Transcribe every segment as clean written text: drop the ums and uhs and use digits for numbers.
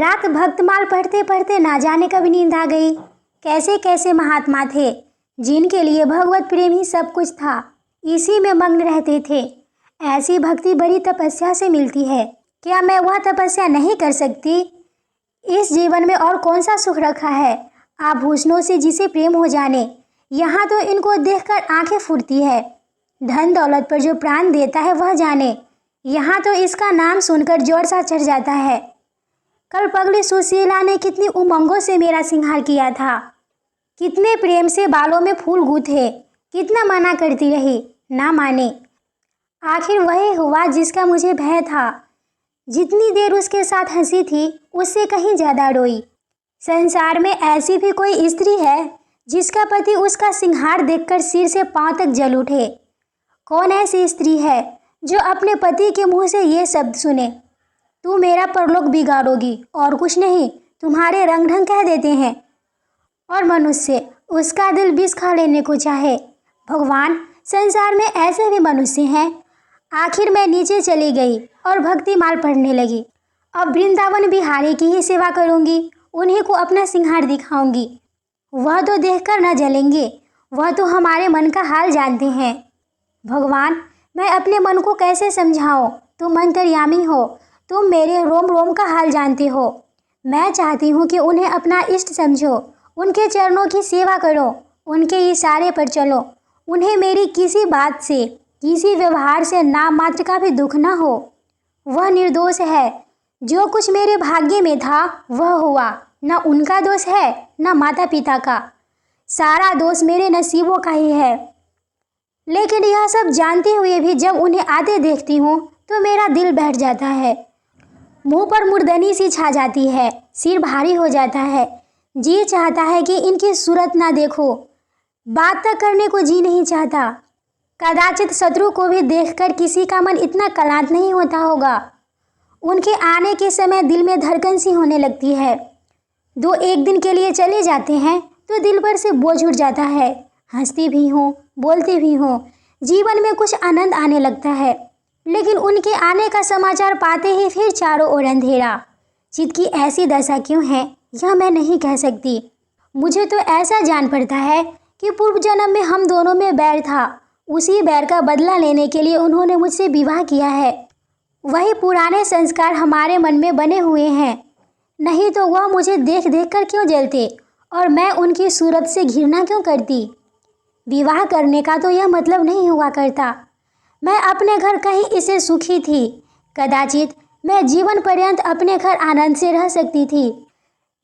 रात भक्तमाल पढ़ते पढ़ते ना जाने कब नींद आ गई। कैसे कैसे महात्मा थे जिनके लिए भगवत प्रेम ही सब कुछ था, इसी में मग्न रहते थे। ऐसी भक्ति बड़ी तपस्या से मिलती है। क्या मैं वह तपस्या नहीं कर सकती? इस जीवन में और कौन सा सुख रखा है आभूषणों से जिसे प्रेम हो जाने। यहाँ तो इनको देखकर आंखें फूटती है। धन दौलत पर जो प्राण देता है वह जाने। यहाँ तो इसका नाम सुनकर जोर सा चढ़ जाता है। कल पगली सुशीला ने कितनी उमंगों से मेरा सिंगार किया था, कितने प्रेम से बालों में फूल गूंथे, कितना मना करती रही, ना माने। आखिर वही हुआ जिसका मुझे भय था। जितनी देर उसके साथ हंसी थी उससे कहीं ज़्यादा रोई। संसार में ऐसी भी कोई स्त्री है जिसका पति उसका सिंगार देखकर सिर से पांव तक जल उठे? कौन ऐसी स्त्री है जो अपने पति के मुंह से ये शब्द सुने, तू मेरा परलोक बिगाड़ोगी और कुछ नहीं, तुम्हारे रंग ढंग कह देते हैं। और मनुष्य उसका दिल विष खा लेने को चाहे। भगवान, संसार में ऐसे भी मनुष्य हैं। आखिर मैं नीचे चली गई और भक्ति माल पढ़ने लगी। अब वृंदावन बिहारी की ही सेवा करूंगी, उन्हीं को अपना सिंगार दिखाऊंगी। वह तो देखकर न जलेंगे, वह तो हमारे मन का हाल जानते हैं। भगवान, मैं अपने मन को कैसे समझाऊं? तुम अंतर्यामी हो, तुम मेरे रोम रोम का हाल जानते हो। मैं चाहती हूँ कि उन्हें अपना इष्ट समझो, उनके चरणों की सेवा करो, उनके इशारे पर चलो। उन्हें मेरी किसी बात से, किसी व्यवहार से नाम मात्र का भी दुख ना हो। वह निर्दोष है। जो कुछ मेरे भाग्य में था वह हुआ। न उनका दोष है न माता पिता का, सारा दोष मेरे नसीबों का ही है। लेकिन यह सब जानते हुए भी जब उन्हें आते देखती हूँ तो मेरा दिल बैठ जाता है। मुंह पर मुर्दनी सी छा जाती है, सिर भारी हो जाता है। जी चाहता है कि इनकी सूरत ना देखो, बात तक करने को जी नहीं चाहता। कदाचित शत्रु को भी देखकर किसी का मन इतना क्लांत नहीं होता होगा। उनके आने के समय दिल में धड़कन सी होने लगती है। दो एक दिन के लिए चले जाते हैं तो दिल पर से बोझ उठ जाता है। हंसती भी हूँ, बोलती भी हूँ, जीवन में कुछ आनंद आने लगता है। लेकिन उनके आने का समाचार पाते ही फिर चारों ओर अंधेरा। चित्त की ऐसी दशा क्यों है यह मैं नहीं कह सकती। मुझे तो ऐसा जान पड़ता है कि पूर्व जन्म में हम दोनों में बैर था। उसी बैर का बदला लेने के लिए उन्होंने मुझसे विवाह किया है। वही पुराने संस्कार हमारे मन में बने हुए हैं। नहीं तो वह मुझे देख देख कर क्यों जलते और मैं उनकी सूरत से घृणा क्यों करती। विवाह करने का तो यह मतलब नहीं हुआ करता। मैं अपने घर कहीं इससे सुखी थी। कदाचित मैं जीवन पर्यंत अपने घर आनंद से रह सकती थी।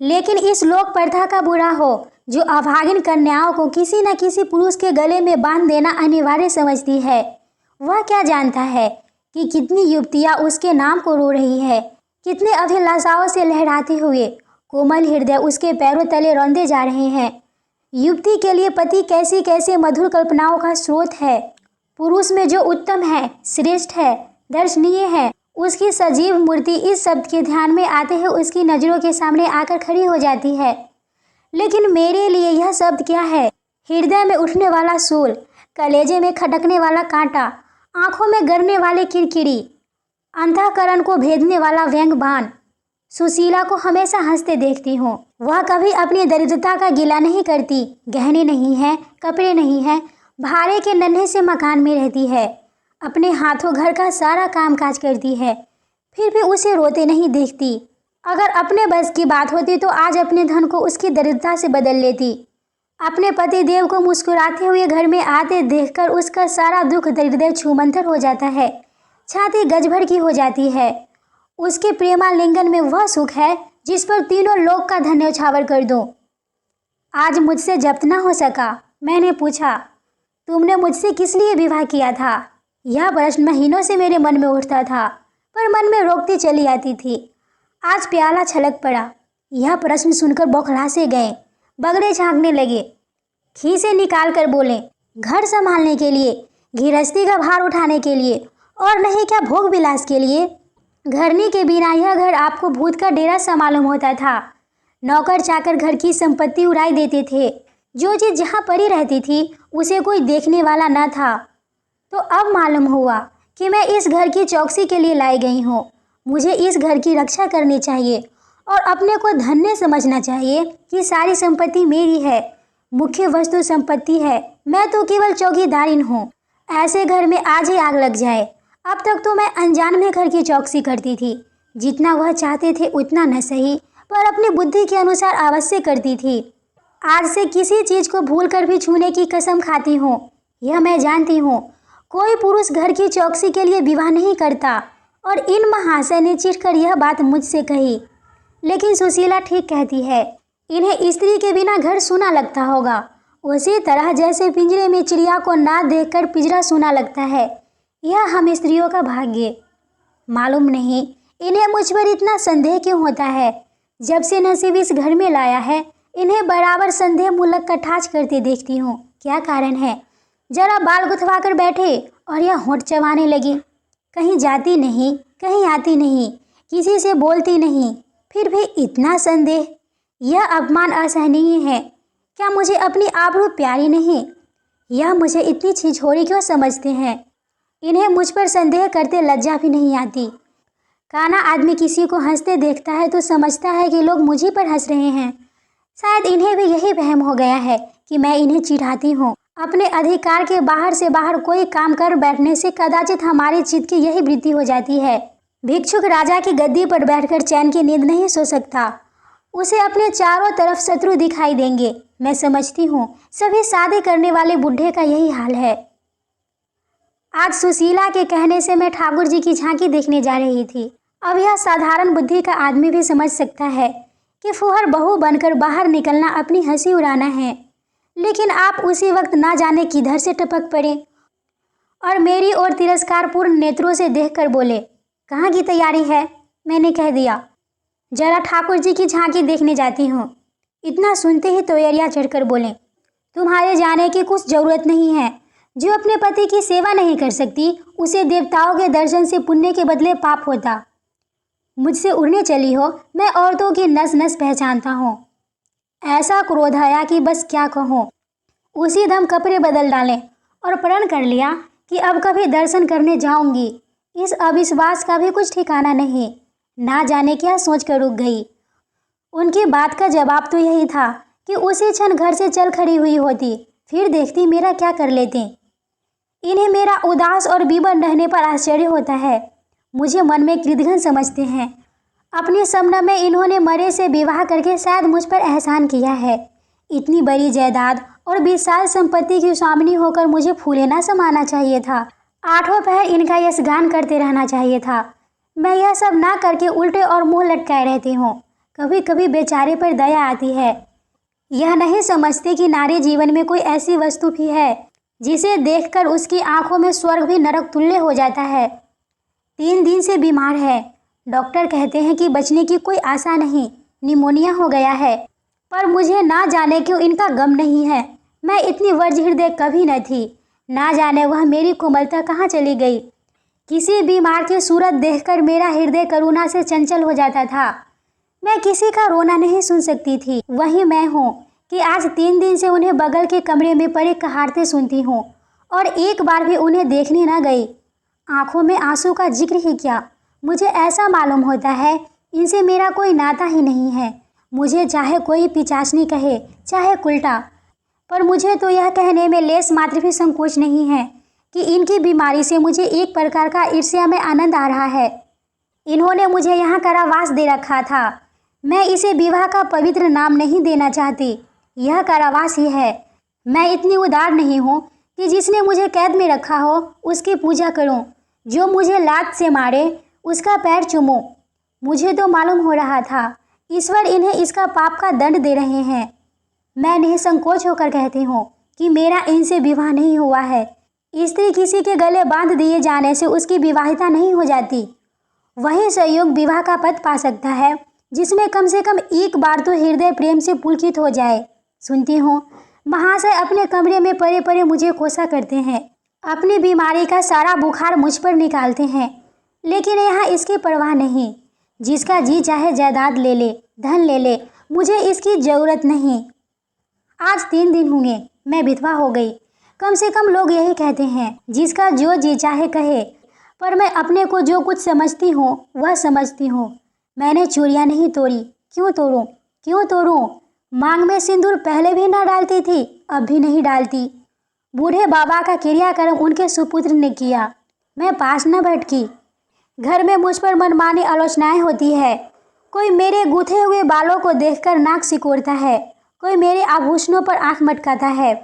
लेकिन इस लोक प्रथा का बुरा हो जो अभागिन कन्याओं को किसी न किसी पुरुष के गले में बांध देना अनिवार्य समझती है। वह क्या जानता है कि कितनी युवतियाँ उसके नाम को रो रही है, कितने अभिलाषाओं से लहराते हुए कोमल हृदय उसके पैरों तले रौंदे जा रहे हैं। युवती के लिए पति कैसी कैसी मधुर कल्पनाओं का स्रोत है। पुरुष में जो उत्तम है, श्रेष्ठ है, दर्शनीय है, उसकी सजीव मूर्ति इस शब्द के ध्यान में आते ही उसकी नज़रों के सामने आकर खड़ी हो जाती है। लेकिन मेरे लिए यह शब्द क्या है? हृदय में उठने वाला सूल, कलेजे में खटकने वाला कांटा, आंखों में गरने वाले किरकिरी, अंतःकरण को भेदने वाला व्यंग बाण। सुशीला को हमेशा हंसते देखती हूँ। वह कभी अपनी दरिद्रता का गिला नहीं करती। गहने नहीं हैं, कपड़े नहीं हैं, भाड़े के नन्हे से मकान में रहती है। अपने हाथों घर का सारा कामकाज करती है, फिर भी उसे रोते नहीं देखती। अगर अपने बस की बात होती तो आज अपने धन को उसकी दरिद्रता से बदल लेती। अपने पति देव को मुस्कुराते हुए घर में आते देखकर उसका सारा दुख दरिद्र छूमंतर हो जाता है, छाती गजभर की हो जाती है। उसके प्रेमालिंगन में वह सुख है जिस पर तीनों लोक का धन न्यौछावर कर दूं। आज मुझसे जब्त न हो सका। मैंने पूछा, तुमने मुझसे किस लिए विवाह किया था? यह प्रश्न महीनों से मेरे मन में उठता था, पर मन में रोकती चली आती थी। आज प्याला छलक पड़ा। यह प्रश्न सुनकर बौखला से गए, बगड़े झांकने लगे, खीसे निकाल कर बोले, घर संभालने के लिए, गृहस्थी का भार उठाने के लिए, और नहीं क्या भोग विलास के लिए? घरनी के बिना यह घर आपको भूत का डेरा सा मालूम होता था। नौकर चाकर घर की संपत्ति उड़ाई देते थे। जो चीज़ जहाँ पड़ी रहती थी उसे कोई देखने वाला न था। तो अब मालूम हुआ कि मैं इस घर की चौकसी के लिए लाई गई हूँ। मुझे इस घर की रक्षा करनी चाहिए और अपने को धन्य समझना चाहिए कि सारी संपत्ति मेरी है, मुख्य वस्तु संपत्ति है, मैं तो केवल चौकीदारिन हूँ। ऐसे घर में आज ही आग लग जाए। अब तक तो मैं अनजान में घर की चौकसी करती थी, जितना वह चाहते थे उतना न सही पर अपनी बुद्धि के अनुसार अवश्य करती थी। आज से किसी चीज़ को भूल कर भी छूने की कसम खाती हूँ। यह मैं जानती हूँ, कोई पुरुष घर की चौकसी के लिए विवाह नहीं करता। और इन महाशय ने चिढ़कर यह बात मुझसे कही। लेकिन सुशीला ठीक कहती है, इन्हें स्त्री के बिना घर सूना लगता होगा, उसी तरह जैसे पिंजरे में चिड़िया को ना देखकर पिंजरा सूना लगता है। यह हम स्त्रियों का भाग्य। मालूम नहीं इन्हें मुझ पर इतना संदेह क्यों होता है। जब से नसीब इस घर में लाया है, इन्हें बराबर संदेह मूलक कटाक्ष करते देखती हूँ। क्या कारण है? जरा बाल गुथवा कर बैठे और यह होंठ चबाने लगी। कहीं जाती नहीं, कहीं आती नहीं, किसी से बोलती नहीं, फिर भी इतना संदेह। यह अपमान असहनीय है। क्या मुझे अपनी आबरू प्यारी नहीं? यह मुझे इतनी छिछोरी क्यों समझते हैं? इन्हें मुझ पर संदेह करते लज्जा भी नहीं आती। काना आदमी किसी को हंसते देखता है तो समझता है कि लोग मुझी पर हंस रहे हैं। शायद इन्हें भी यही वहम हो गया है कि मैं इन्हें चिढ़ाती हूँ। अपने अधिकार के बाहर से बाहर कोई काम कर बैठने से कदाचित हमारे चित्त की यही वृत्ति हो जाती है। भिक्षुक राजा की गद्दी पर बैठकर चैन की नींद नहीं सो सकता। उसे अपने चारों तरफ शत्रु दिखाई देंगे। मैं समझती हूँ सभी शादी करने वाले बुढ़े का यही हाल है। आज सुशीला के कहने से मैं ठाकुर जी की झांकी देखने जा रही थी। अब यह साधारण बुद्धि का आदमी भी समझ सकता है कि फुहर बहू बनकर बाहर निकलना अपनी हंसी उड़ाना है। लेकिन आप उसी वक्त ना जाने किधर से टपक पड़े और मेरी ओर तिरस्कारपूर्ण नेत्रों से देखकर बोले, कहाँ की तैयारी है? मैंने कह दिया, जरा ठाकुर जी की झांकी देखने जाती हूँ। इतना सुनते ही तोयरिया चढ़कर बोले, तुम्हारे जाने की कुछ जरूरत नहीं है। जो अपने पति की सेवा नहीं कर सकती उसे देवताओं के दर्शन से पुण्य के बदले पाप होता। मुझसे उड़ने चली हो, मैं औरतों की नस नस पहचानता हूँ। ऐसा क्रोध आया कि बस क्या कहूँ। उसी दम कपड़े बदल डाले और प्रण कर लिया कि अब कभी दर्शन करने जाऊंगी। इस अविश्वास का भी कुछ ठिकाना नहीं। ना जाने क्या सोच कर रुक गई। उनकी बात का जवाब तो यही था कि उसी क्षण घर से चल खड़ी हुई होती, फिर देखती मेरा क्या कर लेते। इन्हें मेरा उदास और विवर्ण रहने पर आश्चर्य होता है। मुझे मन में कृतघ्न समझते हैं। अपने सपने में इन्होंने मरे से विवाह करके शायद मुझ पर एहसान किया है। इतनी बड़ी जायदाद और विशाल संपत्ति की स्वामिनी होकर मुझे फूले ना समाना चाहिए था। आठों पहर इनका यशगान करते रहना चाहिए था। मैं यह सब ना करके उल्टे और मुंह लटकाए रहती हूँ। कभी कभी बेचारे पर दया आती है। यह नहीं समझते कि नारी जीवन में कोई ऐसी वस्तु भी है जिसे देखकर उसकी आंखों में स्वर्ग भी नरक तुल्य हो जाता है। 3 दिन से बीमार है। डॉक्टर कहते हैं कि बचने की कोई आशा नहीं, निमोनिया हो गया है। पर मुझे ना जाने क्यों इनका गम नहीं है। मैं इतनी वर्ज हृदय कभी न थी। ना जाने वह मेरी कोमलता कहाँ चली गई। किसी बीमार की सूरत देखकर मेरा हृदय करुणा से चंचल हो जाता था। मैं किसी का रोना नहीं सुन सकती थी। वही मैं हूँ कि आज 3 दिन से उन्हें बगल के कमरे में पड़े कहारते सुनती हूँ और एक बार भी उन्हें देखने न गई। आंखों में आंसू का जिक्र ही क्या। मुझे ऐसा मालूम होता है इनसे मेरा कोई नाता ही नहीं है। मुझे चाहे कोई पिचासनी कहे, चाहे उल्टा, पर मुझे तो यह कहने में लेस मात्र भी संकोच नहीं है कि इनकी बीमारी से मुझे एक प्रकार का ईर्ष्या में आनंद आ रहा है। इन्होंने मुझे यहाँ कारावास दे रखा था। मैं इसे विवाह का पवित्र नाम नहीं देना चाहती। यह कारावास ही है। मैं इतनी उदार नहीं हूँ कि जिसने मुझे कैद में रखा हो उसकी पूजा करूँ, जो मुझे लात से मारे उसका पैर चूमूं। मुझे तो मालूम हो रहा था ईश्वर इन्हें इसका पाप का दंड दे रहे हैं। मैं निसंकोच होकर कहती हूँ कि मेरा इनसे विवाह नहीं हुआ है। स्त्री किसी के गले बांध दिए जाने से उसकी विवाहिता नहीं हो जाती। वही संयोग विवाह का पद पा सकता है जिसमें कम से कम एक बार तो हृदय प्रेम से पुलकित हो जाए। सुनती हूँ महाशय अपने कमरे में पड़े पड़े मुझे कोसा करते हैं। अपनी बीमारी का सारा बुखार मुझ पर निकालते हैं। लेकिन यहाँ इसकी परवाह नहीं। जिसका जी चाहे जायदाद ले ले, धन ले ले, मुझे इसकी ज़रूरत नहीं। आज 3 दिन हुए मैं विधवा हो गई। कम से कम लोग यही कहते हैं, जिसका जो जी चाहे कहे। पर मैं अपने को जो कुछ समझती हूँ वह समझती हूँ। मैंने चूड़ियाँ नहीं तोड़ी, क्यों तोड़ूं, क्यों तोड़ूं? मांग में सिंदूर पहले भी ना डालती थी, अब भी नहीं डालती। बूढ़े बाबा का क्रियाक्रम उनके सुपुत्र ने किया। मैं पास न भटकी। घर में मुझ पर मनमानी आलोचनाएं होती है। कोई मेरे गूंथे हुए बालों को देखकर नाक सिकोड़ता है, कोई मेरे आभूषणों पर आंख मटकाता है।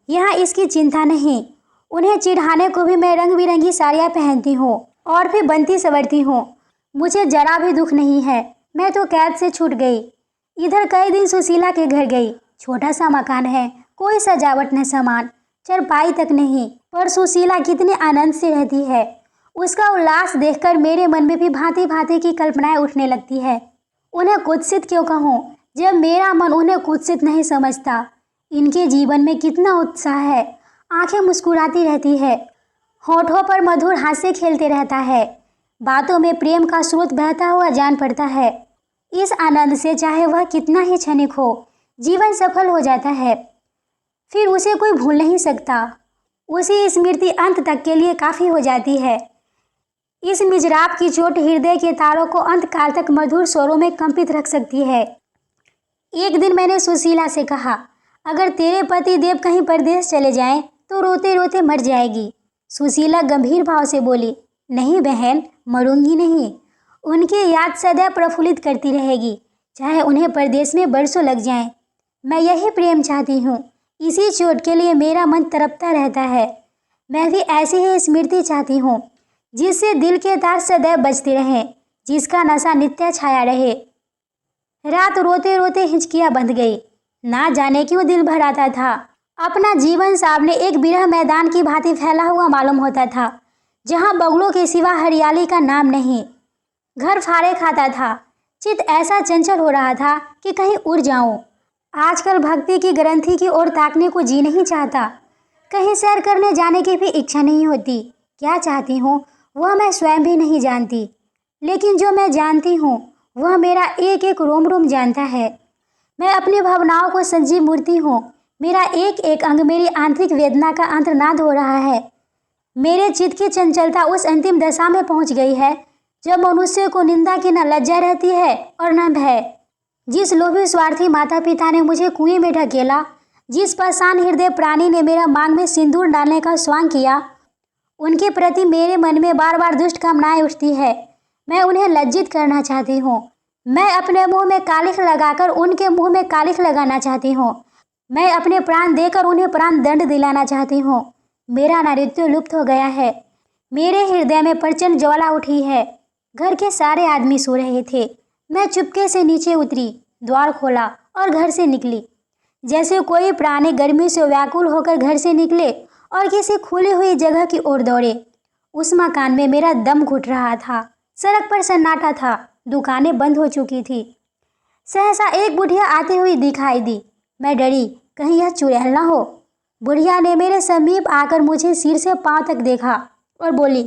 यहाँ इसकी चिंता नहीं। उन्हें चिढ़ाने को भी मैं रंग बिरंगी साड़ियाँ पहनती हूँ और भी बनती संवरती हूँ। मुझे जरा भी दुख नहीं है। मैं तो कैद से छूट गई। इधर कई दिन सुशीला के घर गई। छोटा सा मकान है, कोई सजावट न सामान, चरपाई तक नहीं, पर सुशीला कितने आनंद से रहती है। उसका उल्लास देखकर मेरे मन में भी भांति भांति की कल्पनाएं उठने लगती है। उन्हें कुत्सित क्यों कहूँ, जब मेरा मन उन्हें कुत्सित नहीं समझता। इनके जीवन में कितना उत्साह है। आंखें मुस्कुराती रहती है, होठों पर मधुर हास्य खेलते रहता है, बातों में प्रेम का स्रोत बहता हुआ जान पड़ता है। इस आनंद से चाहे वह कितना ही क्षणिक हो, जीवन सफल हो जाता है। फिर उसे कोई भूल नहीं सकता। उसी स्मृति अंत तक के लिए काफ़ी हो जाती है। इस मिजराब की चोट हृदय के तारों को अंत काल तक मधुर स्वरों में कंपित रख सकती है। एक दिन मैंने सुशीला से कहा, अगर तेरे पति देव कहीं परदेश चले जाएं तो रोते रोते मर जाएगी। सुशीला गंभीर भाव से बोली, नहीं बहन, मरूंगी नहीं। उनकी याद सदैव प्रफुल्लित करती रहेगी, चाहे उन्हें परदेश में बरसों लग जाएं। मैं यही प्रेम चाहती हूँ। इसी चोट के लिए मेरा मन तड़पता रहता है। मैं भी ऐसी ही स्मृति चाहती हूँ, जिससे दिल के तार सदैव बजते रहें, जिसका नशा नित्य छाया रहे। रात रोते रोते हिचकियाँ बंध गई। ना जाने क्यों दिल भर आता था। अपना जीवन सामने एक बिरह मैदान की भांति फैला हुआ मालूम होता था, जहाँ बगुलों के सिवा हरियाली का नाम नहीं। घर फाड़े खाता था। चित्त ऐसा चंचल हो रहा था कि कहीं उड़ जाऊं। आजकल भक्ति की ग्रंथि की ओर ताकने को जी नहीं चाहता। कहीं सैर करने जाने की भी इच्छा नहीं होती। क्या चाहती हूँ वह मैं स्वयं भी नहीं जानती, लेकिन जो मैं जानती हूँ वह मेरा एक एक रोम रोम जानता है। मैं अपनी भावनाओं को संजीव मूर्ति हूँ। मेरा एक एक अंग मेरी आंतरिक वेदना का अंतर्नाद हो रहा है। मेरे चित्त की चंचलता उस अंतिम दशा में पहुँच गई है जब मनुष्य को निंदा की न लज्जा रहती है और न भय। जिस लोभी स्वार्थी माता पिता ने मुझे कुएं में ढकेला, जिस पाषाण हृदय प्राणी ने मेरा मांग में सिंदूर डालने का स्वांग किया, उनके प्रति मेरे मन में बार बार दुष्ट कामनाएं उठती है। मैं उन्हें लज्जित करना चाहती हूँ। मैं अपने मुंह में कालिख लगाकर उनके मुंह में कालिख लगाना चाहती हूँ। मैं अपने प्राण देकर उन्हें प्राण दंड दिलाना चाहती हूँ। मेरा नारित्व लुप्त हो गया है। मेरे हृदय में प्रचंड ज्वाला उठी है। घर के सारे आदमी सो रहे थे। मैं चुपके से नीचे उतरी, द्वार खोला और घर से निकली। जैसे कोई प्राणी गर्मी से व्याकुल होकर घर से निकले और किसी खुली हुई जगह की ओर दौड़े। उस मकान में मेरा दम घुट रहा था। सड़क पर सन्नाटा था। दुकानें बंद हो चुकी थी। सहसा एक बुढ़िया आती हुई दिखाई दी। मैं डरी, कहीं यह चुड़ैल ना हो। बुढ़िया ने मेरे समीप आकर मुझे सिर से पांव तक देखा और बोली,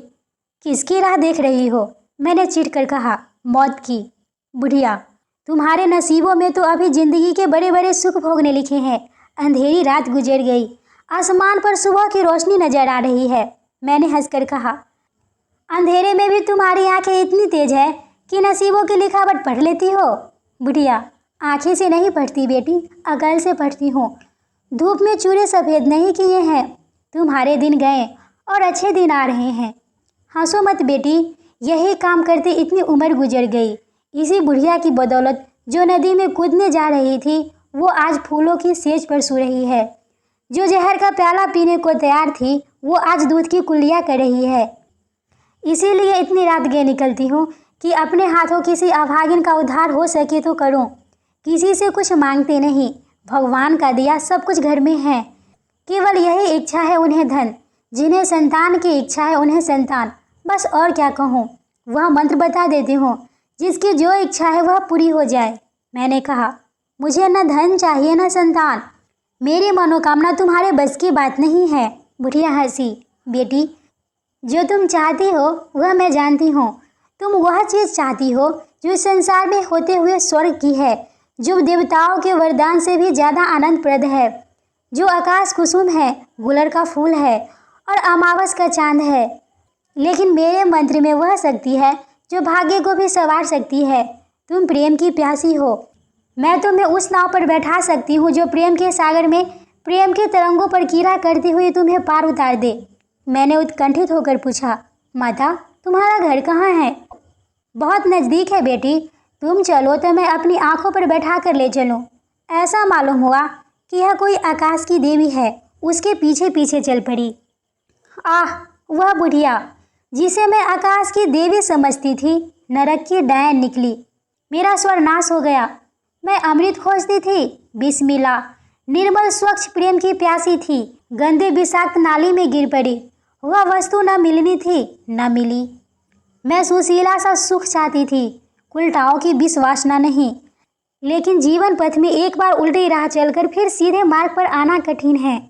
किसकी राह देख रही हो? मैंने चिढ़ कर कहा, मौत की। बुढ़िया, तुम्हारे नसीबों में तो अभी जिंदगी के बड़े बड़े सुख भोगने लिखे हैं। अंधेरी रात गुजर गई, आसमान पर सुबह की रोशनी नजर आ रही है। मैंने हंसकर कहा, अंधेरे में भी तुम्हारी आंखें इतनी तेज है कि नसीबों की लिखावट पढ़ लेती हो। बुढ़िया, आंखें से नहीं पढ़ती बेटी, अकल से पढ़ती हूँ। धूप में चूरे सफ़ेद नहीं किए हैं। तुम्हारे दिन गए और अच्छे दिन आ रहे हैं। हंसो मत बेटी, यही काम करते इतनी उम्र गुजर गई। इसी बुढ़िया की बदौलत जो नदी में कूदने जा रही थी, वो आज फूलों की सेज पर सो रही है। जो जहर का प्याला पीने को तैयार थी, वो आज दूध की कुल्लियाँ कर रही है। इसीलिए इतनी रात गए निकलती हूँ कि अपने हाथों किसी अभागिन का उद्धार हो सके तो करूँ। किसी से कुछ मांगते नहीं। भगवान का दिया सब कुछ घर में है। केवल यही इच्छा है उन्हें धन। जिन्हें संतान की इच्छा है उन्हें संतान। बस और क्या कहूँ। वह मंत्र बता देती हूँ, जिसकी जो इच्छा है वह पूरी हो जाए। मैंने कहा, मुझे न धन चाहिए न संतान। मेरी मनोकामना तुम्हारे बस की बात नहीं है। बुढ़िया हंसी। बेटी, जो तुम चाहती हो वह मैं जानती हूँ। तुम वह चीज़ चाहती हो जो संसार में होते हुए स्वर्ग की है, जो देवताओं के वरदान से भी ज़्यादा आनंदप्रद है, जो आकाश कुसुम है, गुलर का फूल है और अमावस का चांद है। लेकिन मेरे मंत्र में वह शक्ति है जो भाग्य को भी संवार सकती है। तुम प्रेम की प्यासी हो। मैं तुम्हें उस नाव पर बैठा सकती हूँ जो प्रेम के सागर में प्रेम के तरंगों पर कीरा करती हुई तुम्हें पार उतार दे। मैंने उत्कंठित होकर पूछा, माता तुम्हारा घर कहाँ है? बहुत नज़दीक है बेटी, तुम चलो तो मैं अपनी आंखों पर बैठा कर ले चलूँ। ऐसा मालूम हुआ कि यह कोई आकाश की देवी है। उसके पीछे पीछे चल पड़ी। आह, वह बुढ़िया जिसे मैं आकाश की देवी समझती थी नरक की डायन निकली। मेरा स्वर नाश हो गया। मैं अमृत खोजती थी, बिस्मिल्लाह, निर्मल स्वच्छ प्रेम की प्यासी थी, गंदे विषाक्त नाली में गिर पड़ी। वह वस्तु न मिलनी थी, न मिली। मैं सुशीला सा सुख चाहती थी, कुलटाओं की विष वासना नहीं। लेकिन जीवन पथ में एक बार उल्टी राह चलकर फिर सीधे मार्ग पर आना कठिन है।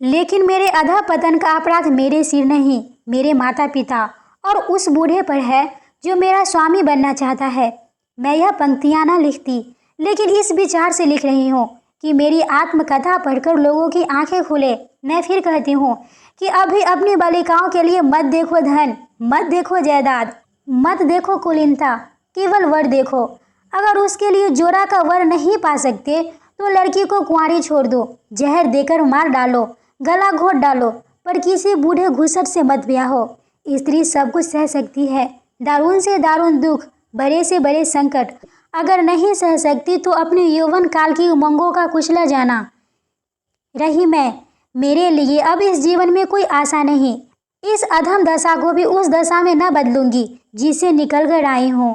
लेकिन मेरे अधःपतन का अपराध मेरे सिर नहीं, मेरे माता पिता और उस बूढ़े पर है जो मेरा स्वामी बनना चाहता है। मैं यह पंक्तियाँ न लिखती, लेकिन इस विचार से लिख रही हूँ कि मेरी आत्मकथा पढ़कर लोगों की आंखें खुले। मैं फिर कहती हूँ कि अभी अपनी बालिकाओं के लिए मत देखो धन, मत देखो जायदाद, मत देखो कुलीनता, केवल वर देखो। अगर उसके लिए जोरा का वर नहीं पा सकते तो लड़की को कुंवारी छोड़ दो, जहर देकर मार डालो, गला घोंट डालो, पर किसी बूढ़े घुसट से मत ब्याह हो। स्त्री सब कुछ सह सकती है, दारुण से दारुण दुख, बड़े से बड़े संकट। अगर नहीं सह सकती तो अपने यौवन काल की उमंगों का कुचला जाना। रही मैं, मेरे लिए अब इस जीवन में कोई आशा नहीं। इस अधम दशा को भी उस दशा में न बदलूंगी जिससे निकल कर आई हूँ।